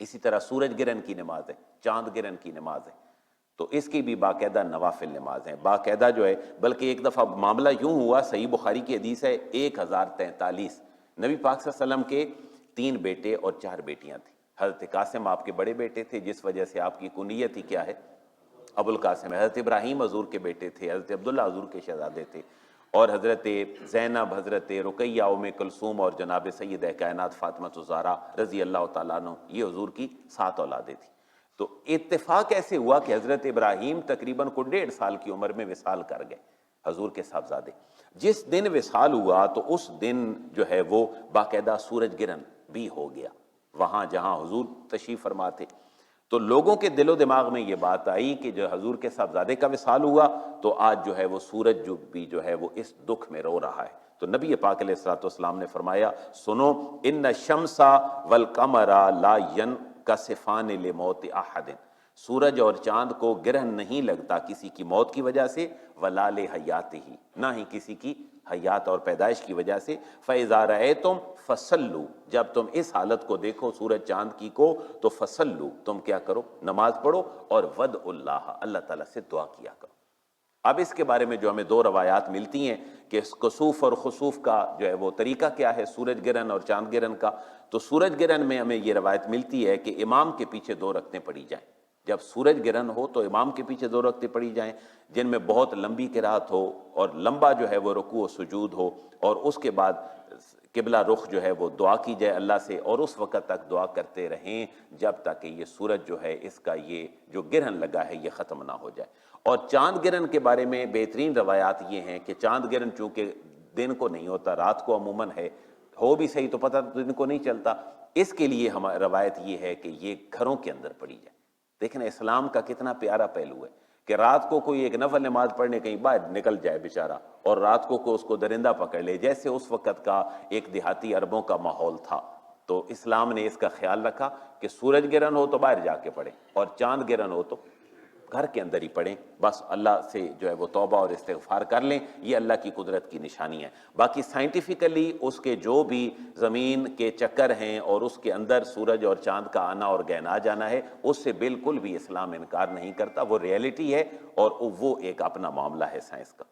اسی طرح سورج گرہن کی نماز ہے، چاند گرہن کی نماز ہے، تو اس کی بھی باقاعدہ نوافل نماز ہیں، باقاعدہ جو ہے، بلکہ ایک دفعہ معاملہ یوں ہوا، صحیح بخاری کی حدیث ہے، 1043 نبی پاک صلی اللہ علیہ وسلم کے 3 بیٹے اور 4 بیٹیاں تھیں۔ حضرت قاسم آپ کے بڑے بیٹے تھے، جس وجہ سے آپ کی کنیت ہی کیا ہے؟ ابو القاسم ہے۔ حضرت ابراہیم حضور کے بیٹے تھے، حضرت عبداللہ حضور کے شہزادے تھے، اور حضرت زینب، حضرت رقیہ ام کلثوم اور جناب سیدہ کائنات فاطمہ الزہرا رضی اللہ تعالیٰ عنہ، یہ حضور کی 7 اولادیں تھیں۔ تو اتفاق ایسے ہوا کہ حضرت ابراہیم تقریباً کو 1.5 سال کی عمر میں وصال کر گئے، حضور کے صاحبزادے۔ جس دن وصال ہوا تو اس دن جو ہے وہ باقاعدہ سورج گرہن بھی ہو گیا وہاں جہاں حضور تشریف فرما تھے۔ تو لوگوں کے دل و دماغ میں یہ بات آئی کہ جو حضور کے صاحبزادے کا وصال ہوا تو آج جو ہے وہ سورج جو ہے وہ اس دکھ میں رو رہا ہے۔ تو نبی پاک علیہ الصلوۃ والسلام نے فرمایا، سنو، ان الشمس والقمر لا ينکسفان لموت احد، سورج اور چاند کو گرہن نہیں لگتا کسی کی موت کی وجہ سے، ولا لحیاتہ، نہ ہی کسی کی حیات اور پیدائش کی وجہ سے۔ فَإِذَا رَأَيْتُمْ فَصَلُّوا، جب تم اس حالت کو دیکھو سورج چاند کی کو تو فصلو، تم کیا کرو؟ نماز پڑھو، اور وَدْعُوا اللَّهَ، اللہ تعالیٰ سے دعا کیا کرو۔ اب اس کے بارے میں جو ہمیں 2 روایات ملتی ہیں کہ کسوف اور خسوف کا جو ہے وہ طریقہ کیا ہے، سورج گرہن اور چاند گرہن کا، تو سورج گرہن میں ہمیں یہ روایت ملتی ہے کہ امام کے پیچھے 2 رکعتیں پڑھی جائیں۔ جب سورج گرہن ہو تو امام کے پیچھے 2 رکعتیں پڑھی جائیں، جن میں بہت لمبی قرات ہو اور لمبا جو ہے وہ رکوع و سجود ہو، اور اس کے بعد قبلہ رخ جو ہے وہ دعا کی جائے اللہ سے، اور اس وقت تک دعا کرتے رہیں جب تک کہ یہ سورج جو ہے اس کا یہ جو گرہن لگا ہے یہ ختم نہ ہو جائے۔ اور چاند گرہن کے بارے میں بہترین روایات یہ ہیں کہ چاند گرہن چونکہ دن کو نہیں ہوتا، رات کو عموماً ہے، ہو بھی صحیح تو پتہ دن کو نہیں چلتا، اس کے لیے ہماری روایت یہ ہے کہ یہ گھروں کے اندر پڑھی جائے۔ دیکھیں اسلام کا کتنا پیارا پہلو ہے کہ رات کو کوئی ایک نفل نماز پڑھنے کہیں باہر نکل جائے بیچارہ، اور رات کو اس کو درندہ پکڑ لے، جیسے اس وقت کا ایک دیہاتی عربوں کا ماحول تھا۔ تو اسلام نے اس کا خیال رکھا کہ سورج گرہن ہو تو باہر جا کے پڑھیں، اور چاند گرہن ہو تو گھر کے اندر ہی پڑھیں، بس اللہ سے جو ہے وہ توبہ اور استغفار کر لیں، یہ اللہ کی قدرت کی نشانی ہے۔ باقی سائنٹیفیکلی اس کے جو بھی زمین کے چکر ہیں اور اس کے اندر سورج اور چاند کا آنا اور گہنا جانا ہے، اس سے بالکل بھی اسلام انکار نہیں کرتا، وہ ریئلٹی ہے اور وہ ایک اپنا معاملہ ہے سائنس کا۔